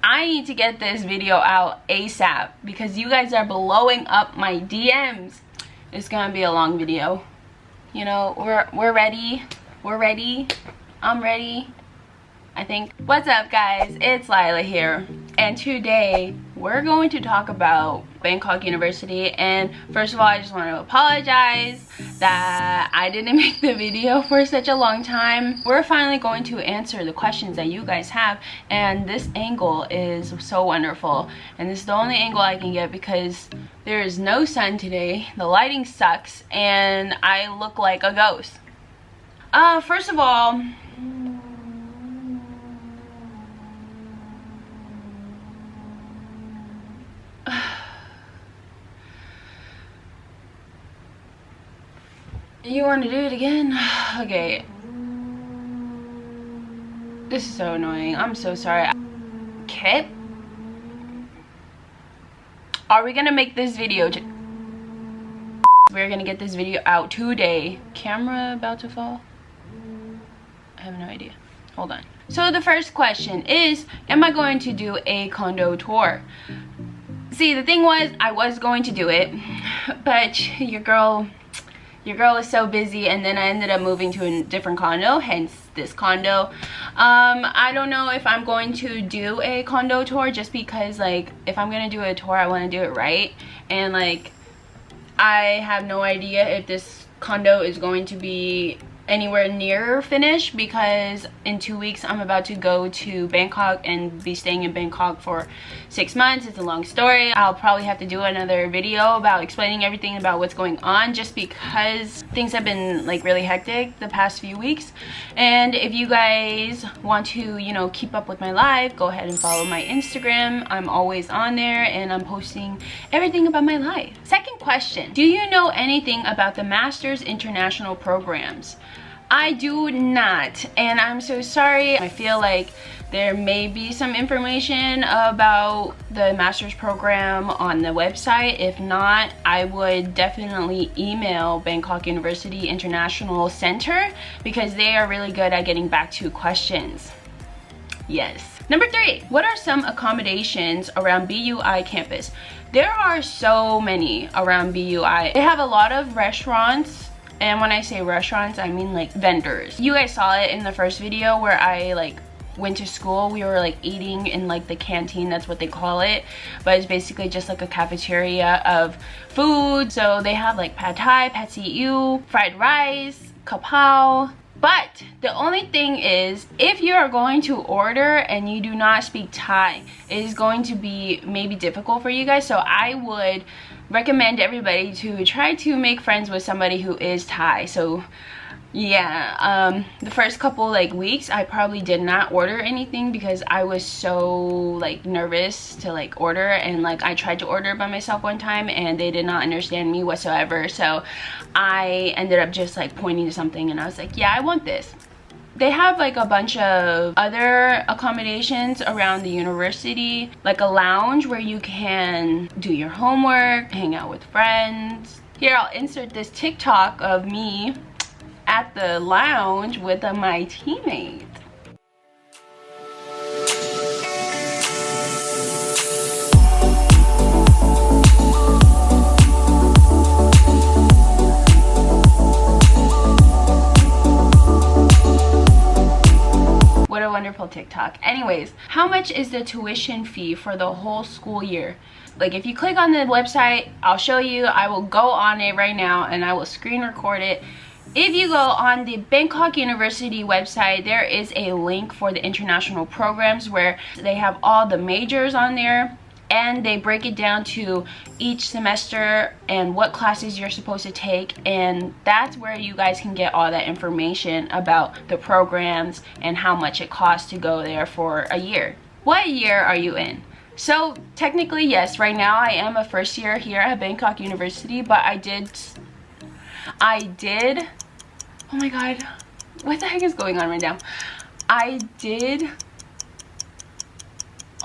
I need to get this video out ASAP because you guys are blowing up my DMs. It's gonna be a long video. You know, we're ready. We're ready. I'm ready, I think. What's up, guys? It's Lila here, and today we're going to talk about Bangkok University. And first of all, I just want to apologize that I didn't make the video for such a long time. We're finally going to answer the questions that you guys have, and this angle is so wonderful, and this is the only angle I can get because there is no sun today, the lighting sucks, and I look like a ghost. First of all, you want to do it again? Okay. This is so annoying. I'm so sorry. Okay. Are we gonna make this video? We're gonna get this video out today. Camera about to fall? I have no idea. Hold on. So the first question is, am I going to do a condo tour? See, the thing was, I was going to do it, but your girl is so busy, and then I ended up moving to a different condo, hence this condo. I don't know if I'm going to do a condo tour, just because, like, if I'm gonna do a tour, I want to do it right, and like, I have no idea if this condo is going to be anywhere near finished, because in 2 weeks I'm about to go to Bangkok and be staying in Bangkok for 6 months. It's a long story. I'll probably have to do another video about explaining everything about what's going on, just because things have been like really hectic the past few weeks. And if you guys want to, you know, keep up with my life, go ahead and follow my Instagram. I'm always on there and I'm posting everything about my life. Second question, do you know anything about the Masters International programs? I do not, and I'm so sorry. I feel like there may be some information about the master's program on the website. If not, I would definitely email Bangkok University International Center, because they are really good at getting back to questions. Yes. Number 3, what are some accommodations around BUI campus? There are so many around BUI. They have a lot of restaurants. And when I say restaurants, I mean like vendors. You guys saw it in the first video where I like went to school. We were like eating in like the canteen, that's what they call it, but it's basically just like a cafeteria of food. So they have like pad thai, pad see ew, fried rice, kapow. But the only thing is, if you are going to order and you do not speak Thai, it is going to be maybe difficult for you guys. So I would recommend everybody to try to make friends with somebody who is Thai. So yeah, the first couple like weeks I probably did not order anything because I was so like nervous to like order, and like I tried to order by myself one time and they did not understand me whatsoever. So I ended up just like pointing to something and I was like, yeah, I want this. They have like a bunch of other accommodations around the university, like a lounge where you can do your homework, hang out with friends. Here, I'll insert this TikTok of me at the lounge with my teammates. What a wonderful TikTok. Anyways, how much is the tuition fee for the whole school year? Like, if you click on the website, I'll show you. I will go on it right now and I will screen record it. If you go on the Bangkok University website, there is a link for the international programs where they have all the majors on there, and they break it down to each semester and what classes you're supposed to take, and that's where you guys can get all that information about the programs and how much it costs to go there for a year. What year are you in? So technically, yes, right now I am a first year here at Bangkok University, but I did, oh my god, what the heck is going on right now?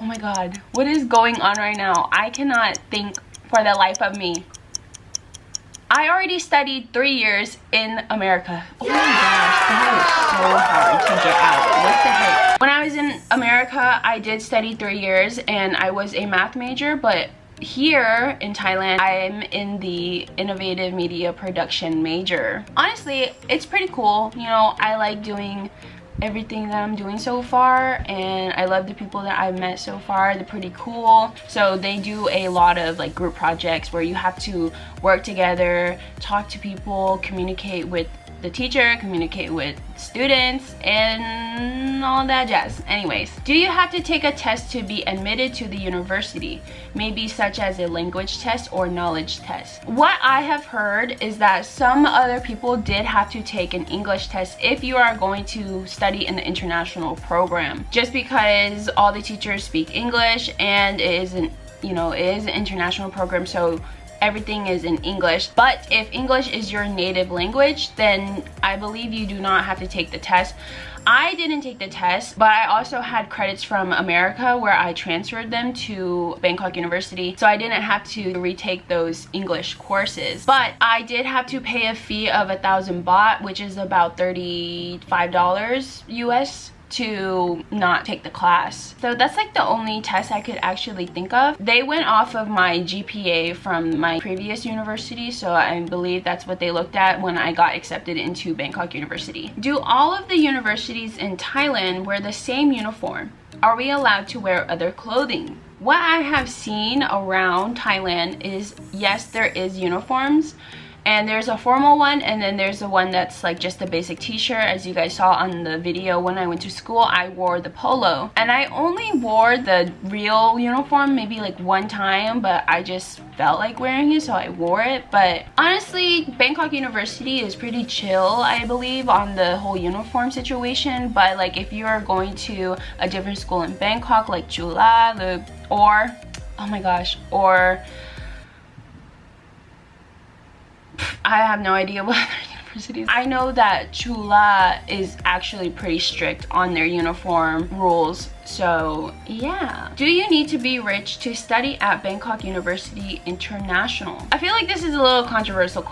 Oh my god, what is going on right now? I cannot think for the life of me. I already studied 3 years in America. Oh my gosh. That is so hard to get out. What the heck? When I was in America, I did study 3 years and I was a math major, but here in Thailand, I'm in the innovative media production major. Honestly, it's pretty cool. You know, I like doing everything that I'm doing so far, and I love the people that I've met so far. They're pretty cool. So they do a lot of like group projects where you have to work together, talk to people, communicate with the teacher, communicate with students, and all that jazz. Anyways, do you have to take a test to be admitted to the university? Maybe such as a language test or knowledge test. What I have heard is that some other people did have to take an English test if you are going to study in the international program, just because all the teachers speak English and it isn't, you know, it is an international program, so everything is in English. But if English is your native language, then I believe you do not have to take the test. I didn't take the test, but I also had credits from America where I transferred them to Bangkok University, so I didn't have to retake those English courses. But I did have to pay a fee of 1,000 baht, which is about $35 US, to not take the class. So that's like the only test I could actually think of. They went off of my GPA from my previous university, so I believe that's what they looked at when I got accepted into Bangkok University. Do all of the universities in Thailand wear the same uniform? Are we allowed to wear other clothing? What I have seen around Thailand is, yes, there is uniforms. And there's a formal one, and then there's the one that's like just a basic t-shirt. As you guys saw on the video, when I went to school, I wore the polo. And I only wore the real uniform maybe like one time, but I just felt like wearing it, so I wore it. But honestly, Bangkok University is pretty chill, I believe, on the whole uniform situation. But like if you are going to a different school in Bangkok, like Chula, or, oh my gosh, or I have no idea what other universities. I know that Chula is actually pretty strict on their uniform rules. So yeah. Do you need to be rich to study at Bangkok University International? I feel like this is a little controversial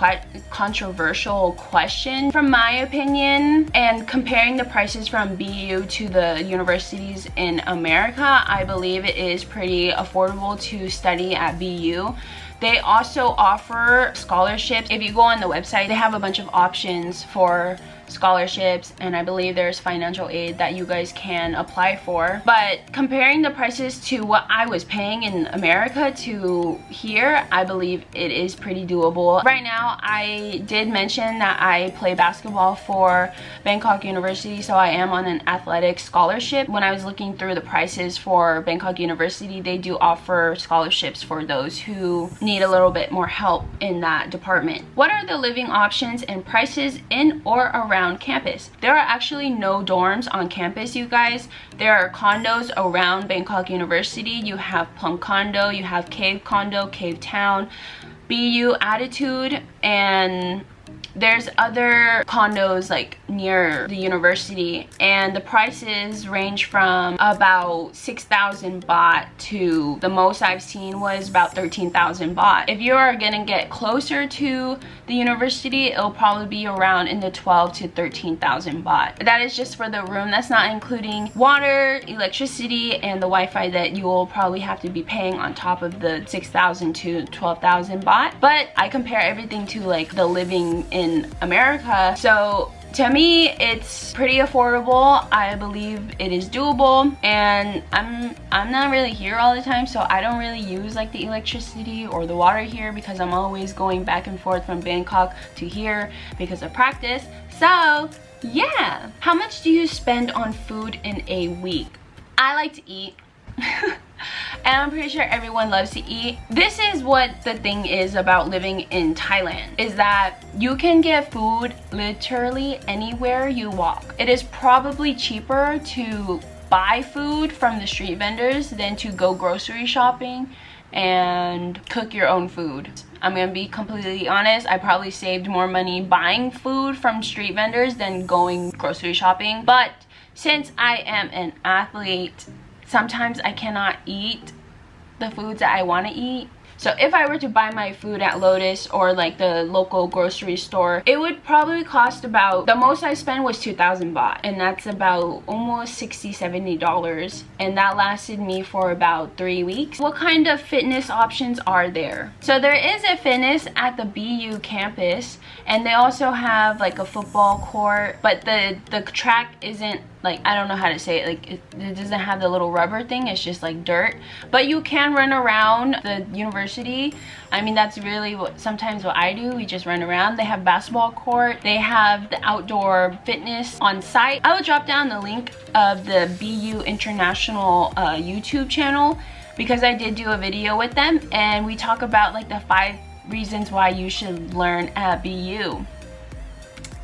question from my opinion. And comparing the prices from BU to the universities in America, I believe it is pretty affordable to study at BU. They also offer scholarships. If you go on the website, they have a bunch of options for scholarships, and I believe there's financial aid that you guys can apply for. But comparing the prices to what I was paying in America to here, I believe it is pretty doable. Right now, I did mention that I play basketball for Bangkok University, so I am on an athletic scholarship. When I was looking through the prices for Bangkok University, they do offer scholarships for those who need a little bit more help in that department. What are the living options and prices in or around campus? There are actually no dorms on campus, you guys. There are condos around Bangkok University. You have Plum Condo, you have Cave Condo, Cave Town, BU Attitude, and there's other condos like near the university, and the prices range from about 6,000 baht to the most I've seen was about 13,000 baht. If you are gonna get closer to the university, it'll probably be around in the 12 to 13,000 baht. That is just for the room. That's not including water, electricity, and the Wi-Fi that you will probably have to be paying on top of the 6,000 to 12,000 baht. But I compare everything to like the living in America, so to me it's pretty affordable. I believe it is doable, and I'm not really here all the time, so I don't really use like the electricity or the water here because I'm always going back and forth from Bangkok to here because of practice. So yeah. How much do you spend on food in a week? I like to eat. And I'm pretty sure everyone loves to eat. This is what the thing is about living in Thailand, is that you can get food literally anywhere you walk. It is probably cheaper to buy food from the street vendors than to go grocery shopping and cook your own food. I'm gonna be completely honest, I probably saved more money buying food from street vendors than going grocery shopping. But since I am an athlete, sometimes I cannot eat the foods that I want to eat. So if I were to buy my food at Lotus or like the local grocery store, it would probably cost about, the most I spent was 2,000 baht, and that's about almost $60-70, and that lasted me for about 3 weeks. What kind of fitness options are there? So there is a fitness at the BU campus, and they also have like a football court, but the track isn't like, I don't know how to say it, like it doesn't have the little rubber thing, it's just like dirt, but you can run around the university. I mean, that's really sometimes what I do. We just run around. They have basketball court, they have the outdoor fitness on site. I will drop down the link of the BU International YouTube channel, because I did do a video with them, and we talk about like the 5 reasons why you should learn at BU.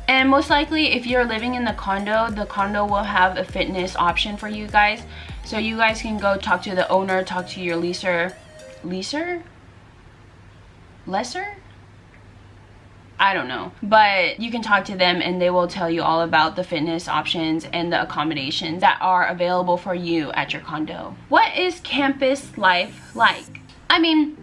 And most likely, if you're living in the condo will have a fitness option for you guys. So you guys can go talk to the owner, talk to your lesser? I don't know. But you can talk to them and they will tell you all about the fitness options and the accommodations that are available for you at your condo. What is campus life like? I mean,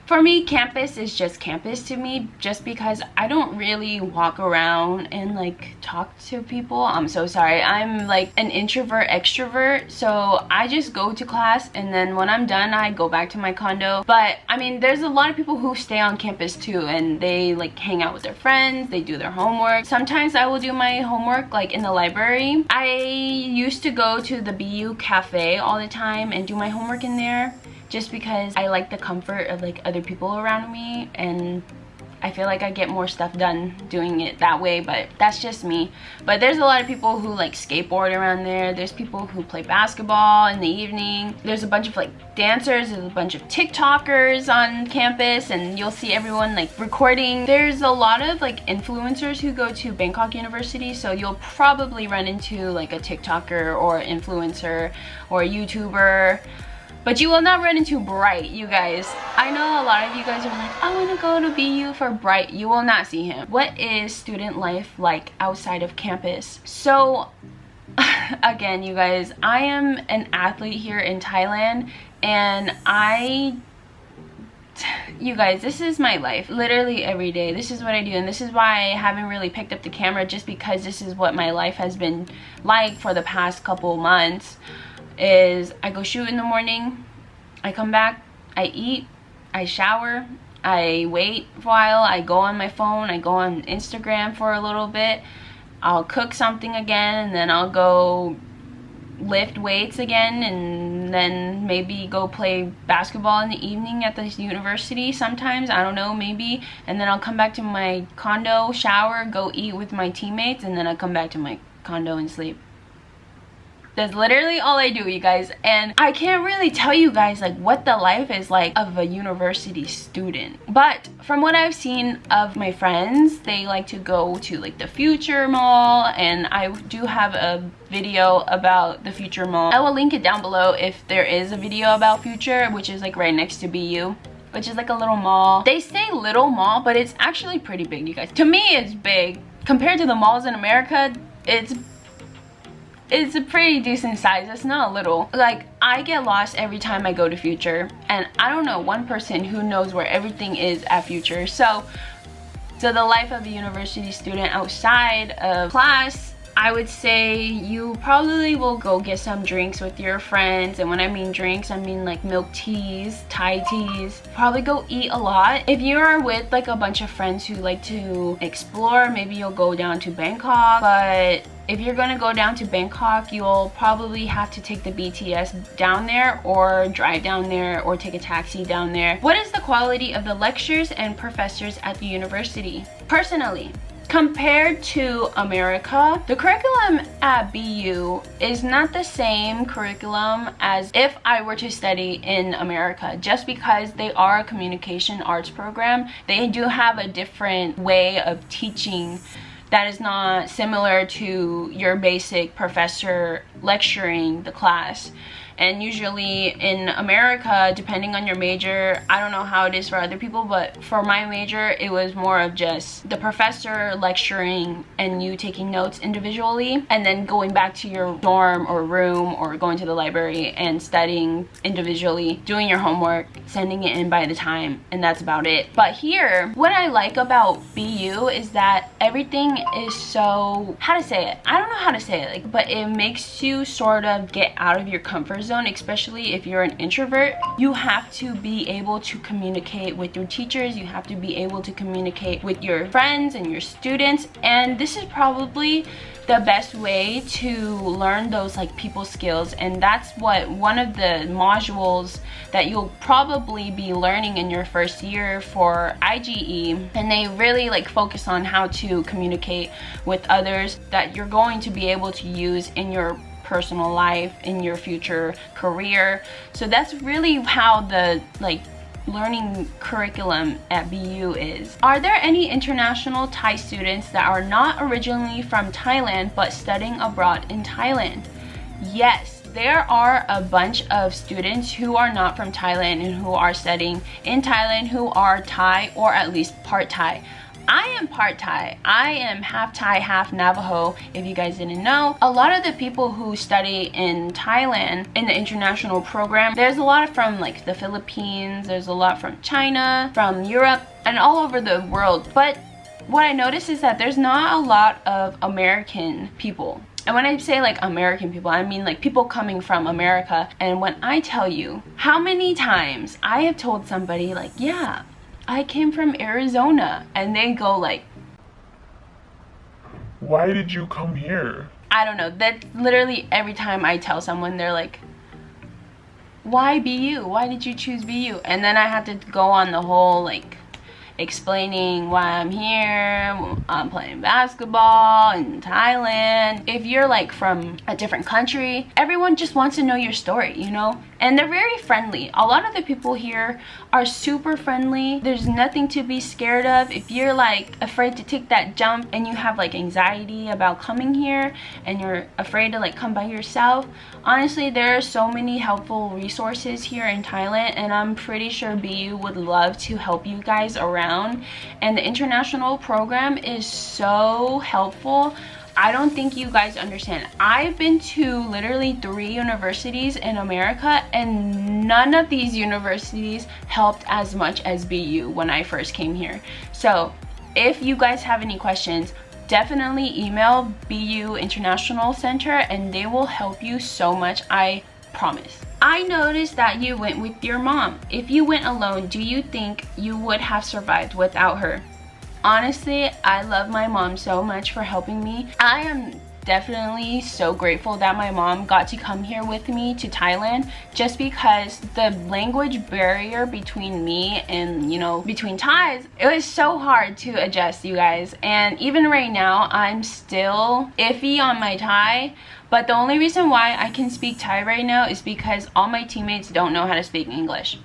for me, campus is just campus to me, just because I don't really walk around and like talk to people. I'm so sorry. I'm like an introvert extrovert, so I just go to class, and then when I'm done, I go back to my condo. But I mean, there's a lot of people who stay on campus too, and they like hang out with their friends, they do their homework. Sometimes I will do my homework like in the library. I used to go to the BU cafe all the time and do my homework in there, just because I like the comfort of like other people around me, and I feel like I get more stuff done doing it that way. But that's just me. But there's a lot of people who like skateboard around there. There's people who play basketball in the evening. There's a bunch of like dancers. There's a bunch of TikTokers on campus, and you'll see everyone like recording. There's a lot of like influencers who go to Bangkok University, so you'll probably run into like a TikToker or influencer or a YouTuber. But you will not run into Bright, you guys. I know a lot of you guys are like, I want to go to BU for Bright. You will not see him. What is student life like outside of campus? So, again, you guys, I am an athlete here in Thailand, and you guys, this is my life. Literally every day, this is what I do, and this is why I haven't really picked up the camera, just because this is what my life has been like for the past couple months. Is I go shoot in the morning, I come back, I eat, I shower, I wait for a while, I go on my phone, I go on Instagram for a little bit, I'll cook something again, and then I'll go lift weights again, and then maybe go play basketball in the evening at the university sometimes, I don't know, maybe, and then I'll come back to my condo, shower, go eat with my teammates, and then I come back to my condo and sleep. That's literally all I do, you guys. And I can't really tell you guys like what the life is like of a university student. But from what I've seen of my friends, they like to go to like the Future Mall, and I do have a video about the Future Mall. I will link it down below if there is a video about Future, which is like right next to BU, which is like a little mall. They say little mall, but it's actually pretty big, you guys. To me, it's big. Compared to the malls in America, it's a pretty decent size. It's not a little. Like, I get lost every time I go to Future, and I don't know one person who knows where everything is at Future. So the life of a university student outside of class, I would say you probably will go get some drinks with your friends. And when I mean drinks, I mean like milk teas, Thai teas. Probably go eat a lot. If you are with like a bunch of friends who like to explore, maybe you'll go down to Bangkok. But if you're gonna go down to Bangkok, you'll probably have to take the BTS down there, or drive down there, or take a taxi down there. What is the quality of the lectures and professors at the university? Personally, compared to America, the curriculum at BU is not the same curriculum as if I were to study in America, just because they are a communication arts program. They do have a different way of teaching that is not similar to your basic professor lecturing the class. And usually in America, depending on your major, I don't know how it is for other people, but for my major, it was more of just the professor lecturing and you taking notes individually, and then going back to your dorm or room or going to the library and studying individually, doing your homework, sending it in by the time, and that's about it. But here, what I like about BU is that everything is so, how to say it? I don't know how to say it, like, but it makes you sort of get out of your comfort zone, especially if you're an introvert. You have to be able to communicate with your teachers, you have to be able to communicate with your friends and your students, and this is probably the best way to learn those like people skills. And that's what one of the modules that you'll probably be learning in your first year for IGE, and they really like focus on how to communicate with others that you're going to be able to use in your personal life, in your future career. So that's really how the like learning curriculum at BU is. Are there any international Thai students that are not originally from Thailand but studying abroad in Thailand? Yes, there are a bunch of students who are not from Thailand and who are studying in Thailand who are Thai or at least part Thai. I am part Thai. I am half Thai, half Navajo, if you guys didn't know. A lot of the people who study in Thailand in the international program, there's a lot from like the Philippines, there's a lot from China, from Europe, and all over the world. But what I noticed is that there's not a lot of American people. And when I say like American people, I mean like people coming from America. And when I tell you how many times I have told somebody like, yeah, I came from Arizona, and they go like, why did you come here? I don't know, that literally every time I tell someone, they're like, why BU? Why did you choose BU? And then I have to go on the whole like explaining why I'm here. I'm playing basketball in Thailand. If you're like from a different country, everyone just wants to know your story, you know? And they're very friendly. A lot of the people here are super friendly. There's nothing to be scared of. If you're like afraid to take that jump and you have like anxiety about coming here and you're afraid to like come by yourself, honestly, there are so many helpful resources here in Thailand, and I'm pretty sure BU would love to help you guys around. And the international program is so helpful. I don't think you guys understand. I've been to literally 3 universities in America, and none of these universities helped as much as BU when I first came here. So if you guys have any questions, definitely email BU International Center and they will help you so much, I promise. I noticed that you went with your mom. If you went alone, do you think you would have survived without her? Honestly, I love my mom so much for helping me. I am definitely so grateful that my mom got to come here with me to Thailand, just because the language barrier between me and, you know, between Thais, it was so hard to adjust, you guys. And even right now, I'm still iffy on my Thai. But the only reason why I can speak Thai right now is because all my teammates don't know how to speak English.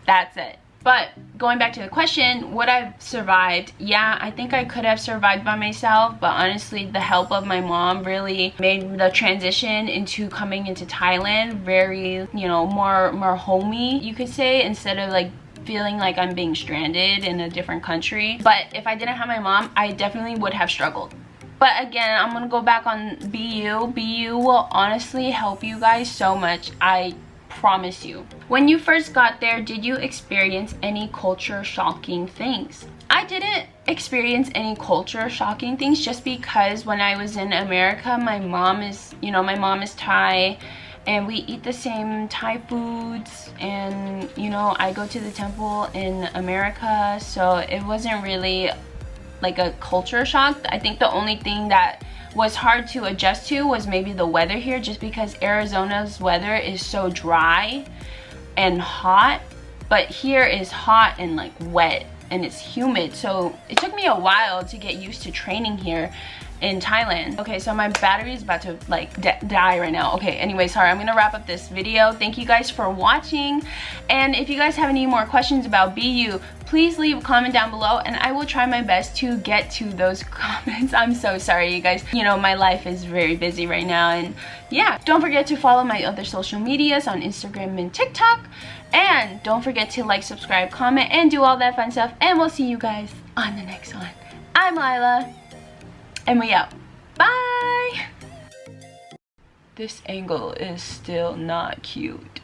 That's it. But going back to the question, would I have survived? Yeah, I think I could have survived by myself, but honestly, the help of my mom really made the transition into coming into Thailand very, you know, more homey, you could say, instead of like feeling like I'm being stranded in a different country. But if I didn't have my mom, I definitely would have struggled. But again, I'm gonna go back on BU. BU will honestly help you guys so much, I promise you. When you first got there, did you experience any culture shocking things? I didn't experience any culture shocking things, just because when I was in America, my mom is, you know, my mom is Thai, and we eat the same Thai foods, and you know, I go to the temple in America, so it wasn't really like a culture shock. I think the only thing that was hard to adjust to was maybe the weather here, just because Arizona's weather is so dry and hot, but here is hot and like wet and it's humid, so it took me a while to get used to training here. in Thailand. Okay, so my battery is about to like die right now. Okay, anyway, sorry, I'm gonna wrap up this video. Thank you guys for watching, and if you guys have any more questions about BU, please leave a comment down below and I will try my best to get to those comments. I'm so sorry, you guys. You know, my life is very busy right now, and yeah, don't forget to follow my other social medias on Instagram and TikTok, and don't forget to like, subscribe, comment, and do all that fun stuff, and we'll see you guys on the next one. I'm Lila, and we out. Bye! This angle is still not cute.